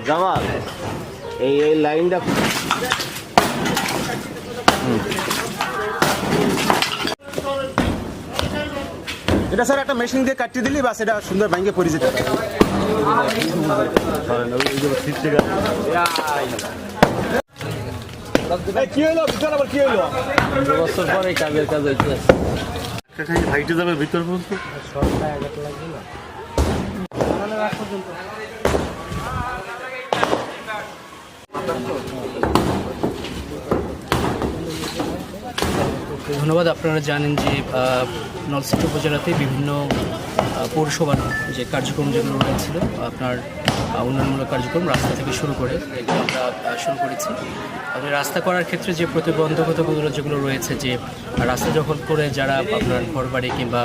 জামাল এই লাইনটা এটা স্যার একটা মেশিন দিয়ে কাটিয়ে দিলি বাস এটা সুন্দর ভাঙ্গে পড়ে যেতে কি হইলো ভিতর আবার কি হইলো 2 বছর পরে কাজের কাজ হইতেছে হাইটে যাবে ভিতর পর্যন্ত ধন্যবাদ। আপনারা জানেন যে নলছিটি উপজেলাতে বিভিন্ন পৌরসভার যে কার্যক্রম যেগুলো রয়েছিল আপনার উন্নয়নমূলক কার্যক্রম রাস্তা থেকে শুরু করে এগুলো আমরা শুরু করেছি। আপনার রাস্তা করার ক্ষেত্রে যে প্রতিবন্ধকতাগুলো যেগুলো রয়েছে যে রাস্তা দখল করে যারা আপনার ঘরবাড়ি কিংবা